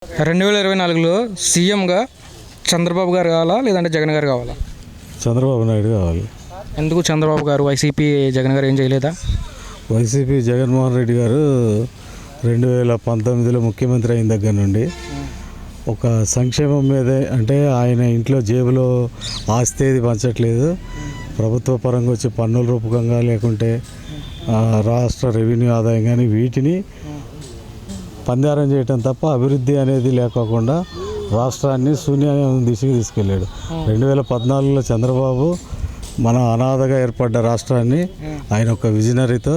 2024లో సీఎంగా చంద్రబాబు గారు కావాలా లేదంటే జగన్ గారు కావాలా? చంద్రబాబు నాయుడు కావాలి. ఎందుకు చంద్రబాబు గారు? వైసీపీ జగన్ గారు ఏం చేయలేదా? వైసీపీ జగన్మోహన్ రెడ్డి గారు 2019లో ముఖ్యమంత్రి అయిన దగ్గర నుండి ఒక సంక్షేమం మీదే, అంటే ఆయన ఇంట్లో జేబులో ఆస్తి ఏది పంచట్లేదు. ప్రభుత్వ పరంగా వచ్చే పన్నుల రూపకంగా లేకుంటే రాష్ట్ర రెవెన్యూ ఆదాయం కానీ వీటిని పందారం చేయటం తప్ప అభివృద్ధి అనేది లేకోకుండా రాష్ట్రాన్ని శూన్యం దిశగా తీసుకెళ్ళాడు. 2014లో చంద్రబాబు మన అనాథగా ఏర్పడ్డ రాష్ట్రాన్ని ఆయన ఒక విజనరీతో,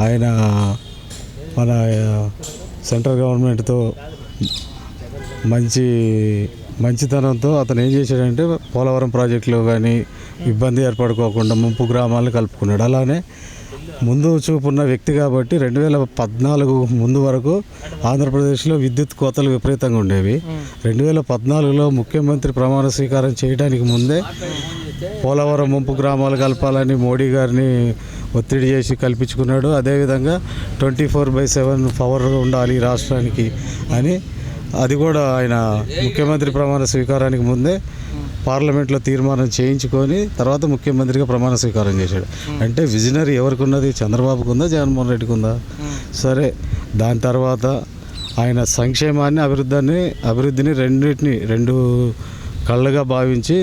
ఆయన మన సెంట్రల్ గవర్నమెంట్తో మంచితనంతో అతను ఏం చేశాడంటే పోలవరం ప్రాజెక్టులో కానీ ఇబ్బంది ఏర్పడుకోకుండా ముంపు గ్రామాలను కలుపుకున్నాడు. అలానే ముందు చూపున్న వ్యక్తి కాబట్టి 2014 ముందు వరకు ఆంధ్రప్రదేశ్లో విద్యుత్ కోతలు విపరీతంగా ఉండేవి. 2014లో ముఖ్యమంత్ri ప్రమాణ స్వీకారం చేయడానికి ముందే పోలవరం ముంపు గ్రామాలు కలపాలని మోడీ గారిని ఒత్తిడి చేసి కల్పించుకున్నాడు. అదేవిధంగా 24/7 పవర్ ఉండాలి రాష్ట్రానికి అని, అది కూడా ఆయన ముఖ్యమంత్రి ప్రమాణ స్వీకారానికి ముందే పార్లమెంట్లో తీర్మానం చేయించుకొని తర్వాత ముఖ్యమంత్రిగా ప్రమాణ స్వీకారం చేశాడు. అంటే విజనరీ ఎవరికి ఉన్నది? చంద్రబాబుకు ఉందా, జగన్మోహన్ రెడ్డికి ఉందా? సరే, దాని తర్వాత ఆయన సంక్షేమాన్ని అభివృద్ధిని రెండు కళ్ళుగా భావించి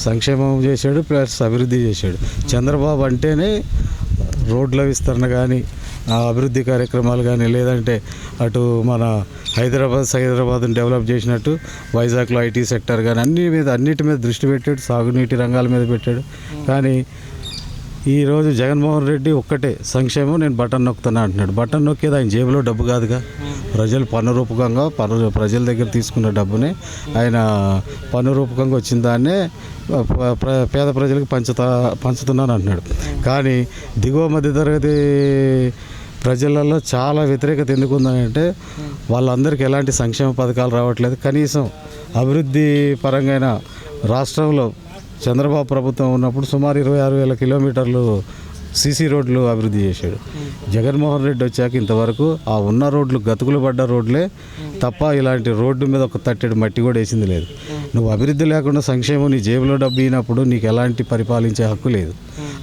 సంక్షేమం చేశాడు ప్లస్ అభివృద్ధి చేశాడు. చంద్రబాబు అంటేనే రోడ్ల విస్తరణ కానీ అభివృద్ధి కార్యక్రమాలు కానీ, లేదంటే అటు మన హైదరాబాద్ని డెవలప్ చేసినట్టు వైజాగ్లో ఐటీ సెక్టర్ కానీ అన్నిటి మీద దృష్టి పెట్టాడు. సాగునీటి రంగాల మీద పెట్టాడు. కానీ ఈరోజు జగన్మోహన్ రెడ్డి ఒక్కటే సంక్షేమం, నేను బటన్ నొక్కుతున్నా అంటున్నాడు. బటన్ నొక్కేది ఆయన జేబులో డబ్బు కాదుగా, ప్రజలు పన్ను రూపకంగా ప్రజల దగ్గర తీసుకున్న డబ్బుని ఆయన పన్ను రూపకంగా వచ్చిన దాన్నే పేద ప్రజలకు పంచుతున్నాను అంటున్నాడు. కానీ దిగువ మధ్యతరగతి ప్రజలలో చాలా వ్యతిరేకత ఎందుకు ఉందంటే వాళ్ళందరికీ ఎలాంటి సంక్షేమ పథకాలు రావట్లేదు. కనీసం అభివృద్ధి పరంగా రాష్ట్రంలో చంద్రబాబు ప్రభుత్వం ఉన్నప్పుడు సుమారు 26,000 కిలోమీటర్లు సీసీ రోడ్లు అభివృద్ధి చేశాడు. జగన్మోహన్ రెడ్డి వచ్చాక ఇంతవరకు ఆ ఉన్న రోడ్లు గతుకులు పడ్డ రోడ్లే తప్ప ఇలాంటి రోడ్డు మీద ఒక తట్టెడు మట్టి కూడా వేసింది లేదు. నువ్వు అభివృద్ధి లేకుండా సంక్షేమం నీ జేబులో డబ్బు ఇచ్చినప్పుడు నీకు ఎలాంటి పరిపాలించే హక్కు లేదు.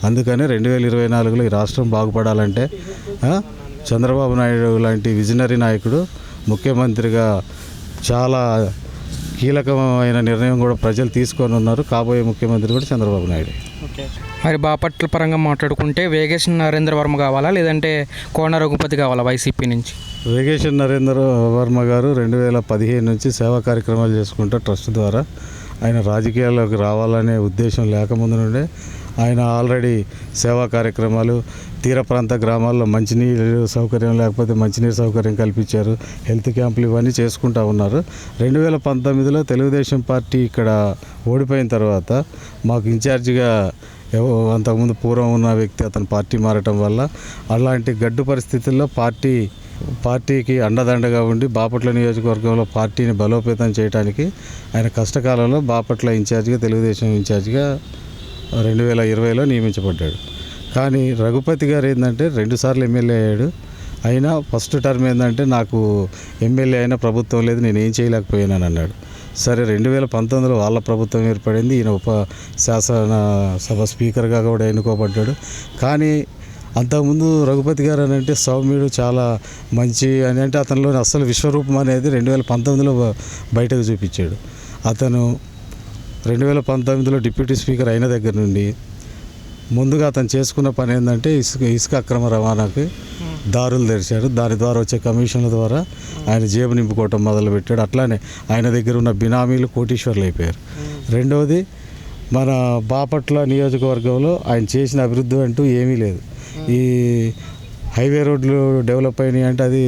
అందుకనే 2024లో ఈ రాష్ట్రం బాగుపడాలంటే చంద్రబాబు నాయుడు లాంటి విజనరీ నాయకుడు ముఖ్యమంత్రిగా చాలా కీలకమైన నిర్ణయం కూడా ప్రజలు తీసుకొని ఉన్నారు. కాబోయే ముఖ్యమంత్రి కూడా చంద్రబాబు నాయుడు. మరి బాపట్ల పరంగా మాట్లాడుకుంటే వేగేష్ నరేంద్ర వర్మ కావాలా లేదంటే కోన రఘుపతి కావాలా వైసీపీ నుంచి? వేగేష్ నరేంద్ర వర్మ గారు 2015 నుంచి సేవా కార్యక్రమాలు చేసుకుంటూ ట్రస్ట్ ద్వారా ఆయన రాజకీయాల్లోకి రావాలనే ఉద్దేశం లేకముందు నుండే ఆయన ఆల్రెడీ సేవా కార్యక్రమాలు తీర ప్రాంత గ్రామాల్లో మంచినీరు సౌకర్యం లేకపోతే మంచినీరు సౌకర్యం కల్పించారు. హెల్త్ క్యాంపులు ఇవన్నీ చేసుకుంటూ ఉన్నారు. 2019లో తెలుగుదేశం పార్టీ ఇక్కడ ఓడిపోయిన తర్వాత మాకు ఇన్ఛార్జిగా అంతకుముందు పూర్వం ఉన్న వ్యక్తి అతను పార్టీ మారటం వల్ల అలాంటి గడ్డు పరిస్థితుల్లో పార్టీకి అండదండగా ఉండి బాపట్ల నియోజకవర్గంలో పార్టీని బలోపేతం చేయడానికి ఆయన కష్టకాలంలో బాపట్ల ఇన్ఛార్జిగా తెలుగుదేశం ఇన్ఛార్జిగా 2020లో నియమించబడ్డాడు. కానీ రఘుపతి గారు ఏంటంటే 2 సార్లు ఎమ్మెల్యే అయ్యాడు. అయినా ఫస్ట్ టర్మ్ ఏంటంటే నాకు ఎమ్మెల్యే అయినా ప్రభుత్వం లేదు, నేను ఏం చేయలేకపోయానని అన్నాడు. సరే, 2019లో వాళ్ళ ప్రభుత్వం ఏర్పడింది. ఈయన ఉప శాసనసభ స్పీకర్గా కూడా ఎన్నుకోబడ్డాడు. కానీ అంతకుముందు రఘుపతి గారు అని అంటే సౌమ్యుడు, చాలా మంచి అని అంటే అతనిలోని అసలు విశ్వరూపం అనేది 2019లో బయటకు చూపించాడు. అతను 2019లో డిప్యూటీ స్పీకర్ అయిన దగ్గర నుండి ముందుగా అతను చేసుకున్న పని ఏంటంటే ఇసుక అక్రమ రవాణాకి దారులు తెరిచాడు. దాని ద్వారా వచ్చే కమిషన్ల ద్వారా ఆయన జేబు నింపుకోవటం మొదలుపెట్టాడు. అట్లానే ఆయన దగ్గర ఉన్న బినామీలు కోటీశ్వర్లు అయిపోయారు. రెండవది, మన బాపట్ల నియోజకవర్గంలో ఆయన చేసిన అభివృద్ధి అంటూ ఏమీ లేదు. ఈ హైవే రోడ్లు డెవలప్ అయినాయి అంటే అది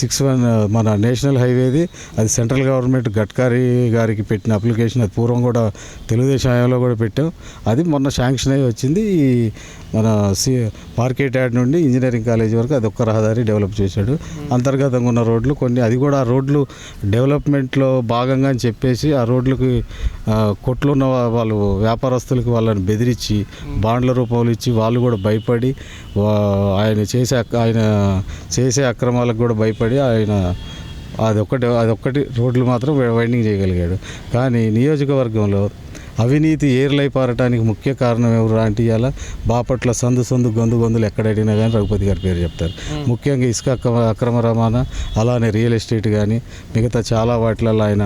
61 మన నేషనల్ హైవేది, అది సెంట్రల్ గవర్నమెంట్ గడ్కరీ గారికి పెట్టిన అప్లికేషన్. అది పూర్వం కూడా తెలుగుదేశం హయాంలో కూడా పెట్టాం. అది మొన్న శాంక్షన్ అయ్యి వచ్చింది. మన మార్కెట్ యార్డ్ నుండి ఇంజనీరింగ్ కాలేజ్ వరకు అది ఒక్క రహదారి డెవలప్ చేశాడు. అంతర్గతంగా ఉన్న రోడ్లు కొన్ని, అది కూడా ఆ రోడ్లు డెవలప్మెంట్లో భాగంగా అని చెప్పేసి ఆ రోడ్లకి కొట్లు ఉన్న వాళ్ళు వ్యాపారస్తులకి వాళ్ళని బెదిరించి బాండ్ల రూపంలో ఇచ్చి వాళ్ళు కూడా భయపడి ఆయన చేసే అక్రమాలకు కూడా భయపడి ఆయన అదొక్కటి రోడ్లు మాత్రం వైండింగ్ చేయగలిగాడు. కానీ నియోజకవర్గంలో అవినీతి ఏర్లై పారటానికి ముఖ్య కారణం ఎవరు అంటే ఇవాళ బాపట్ల సందు గొంతులు ఎక్కడ అడిగినా కానీ రఘుపతి గారి పేరు చెప్తారు. ముఖ్యంగా ఇసుక అక్రమ రవాణా, అలానే రియల్ ఎస్టేట్ కానీ మిగతా చాలా వాటిలలో ఆయన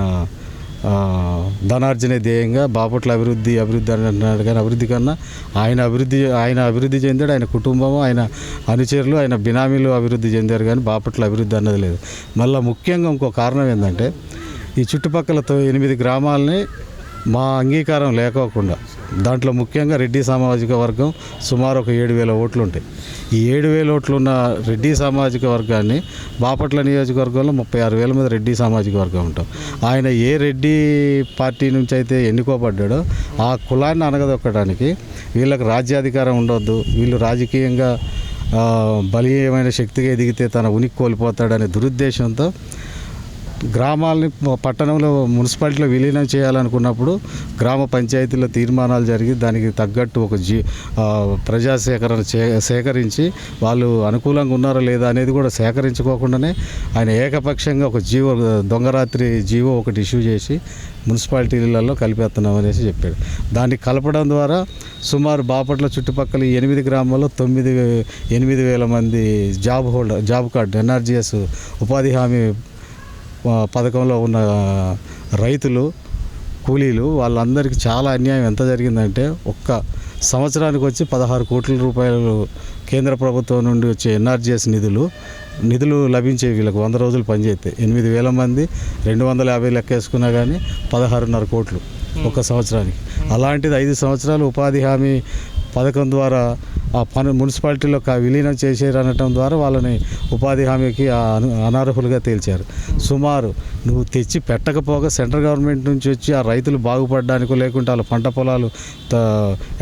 ధనార్జనే ధ్యేయంగా బాపట్ల అభివృద్ధి అని అంటున్నాడు. కానీ అభివృద్ధి కన్నా ఆయన అభివృద్ధి చెందాడు, ఆయన కుటుంబం, ఆయన అనుచరులు, ఆయన బినామీలు అభివృద్ధి చెందారు. కానీ బాపట్ల అభివృద్ధి అన్నది లేదు. మళ్ళీ ముఖ్యంగా ఇంకో కారణం ఏంటంటే ఈ చుట్టుపక్కలతో 8 గ్రామాలని మా అంగీకారం లేకోకుండా, దాంట్లో ముఖ్యంగా రెడ్డి సామాజిక వర్గం సుమారు ఒక 7,000 ఓట్లు ఉంటాయి. ఈ 7,000 ఓట్లు ఉన్న రెడ్డి సామాజిక వర్గాన్ని బాపట్ల నియోజకవర్గంలో 36,000 మంది రెడ్డి సామాజిక వర్గం ఉంటాం. ఆయన ఏ రెడ్డి పార్టీ నుంచి అయితే ఎన్నుకోబడ్డాడో ఆ కులాన్ని అనగదొక్కడానికి వీళ్ళకి రాజ్యాధికారం ఉండొద్దు, వీళ్ళు రాజకీయంగా బలీయమైన శక్తిగా ఎదిగితే తన ఉనికి కోల్పోతాడనే దురుద్దేశంతో గ్రామాలని పట్టణంలో మున్సిపాలిటీలో విలీనం చేయాలనుకున్నప్పుడు గ్రామ పంచాయతీలో తీర్మానాలు జరిగి దానికి తగ్గట్టు ఒక ప్రజా సేకరించి వాళ్ళు అనుకూలంగా ఉన్నారా లేదా అనేది కూడా సేకరించుకోకుండానే ఆయన ఏకపక్షంగా ఒక దొంగరాత్రి జీవో ఒకటి ఇష్యూ చేసి మున్సిపాలిటీలలో కలిపేస్తున్నాం అనేసి చెప్పాడు. దాన్ని కలపడం ద్వారా సుమారు బాపట్ల చుట్టుపక్కల 8 గ్రామాల్లో 8,000 మంది జాబ్ కార్డు ఎన్ఆర్జీఎస్ ఉపాధి హామీ పథకంలో ఉన్న రైతులు, కూలీలు, వాళ్ళందరికీ చాలా అన్యాయం ఎంత జరిగిందంటే ఒక్క సంవత్సరానికి వచ్చి 16 కోట్ల రూపాయలు కేంద్ర ప్రభుత్వం నుండి వచ్చే ఎన్ఆర్జీఎస్ నిధులు లభించేవి వీళ్ళకి 100 రోజులు పనిచేస్తే. 8,000 మంది 250 లెక్కేసుకున్నా కానీ 16.5 కోట్లు ఒక్క సంవత్సరానికి. అలాంటిది 5 సంవత్సరాలు ఉపాధి హామీ పథకం ద్వారా ఆ మున్సిపాలిటీలో విలీనం చేసేరనటం ద్వారా వాళ్ళని ఉపాధి హామీకి అనర్హులుగా తేల్చారు. సుమారు నువ్వు తెచ్చి పెట్టకపోగా సెంట్రల్ గవర్నమెంట్ నుంచి వచ్చి ఆ రైతులు బాగుపడడానికో లేకుంటే వాళ్ళ పంట పొలాలు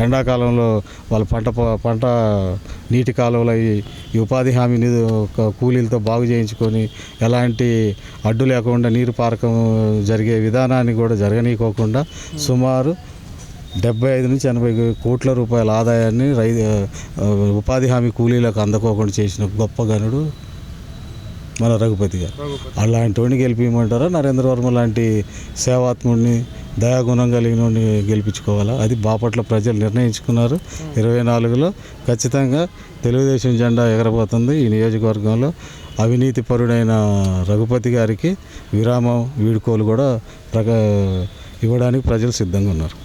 ఎండాకాలంలో వాళ్ళ పంట నీటి కాలువలు ఈ ఉపాధి హామీ కూలీలతో బాగు చేయించుకొని ఎలాంటి అడ్డు లేకుండా నీరు పారకం జరిగే విధానాన్ని కూడా జరగనీయకోకుండా సుమారు 75 నుంచి 80 కోట్ల రూపాయల ఆదాయాన్ని ఉపాధి హామీ కూలీలకు అందకోకుండా చేసిన గొప్ప గనుడు మన రఘుపతి గారు. అలాంటి వాడిని గెలిపించమంటారా నరేంద్ర వర్మ లాంటి సేవాత్ముడిని, దయాగుణం కలిగిన వాడిని గెలిపించుకోవాలా? అది బాపట్ల ప్రజలు నిర్ణయించుకున్నారు. 24లో ఖచ్చితంగా తెలుగుదేశం జెండా ఎగరబోతుంది. ఈ నియోజకవర్గంలో అవినీతి పరుడైన రఘుపతి గారికి వీడుకోలు కూడా ఇవ్వడానికి ప్రజలు సిద్ధంగా ఉన్నారు.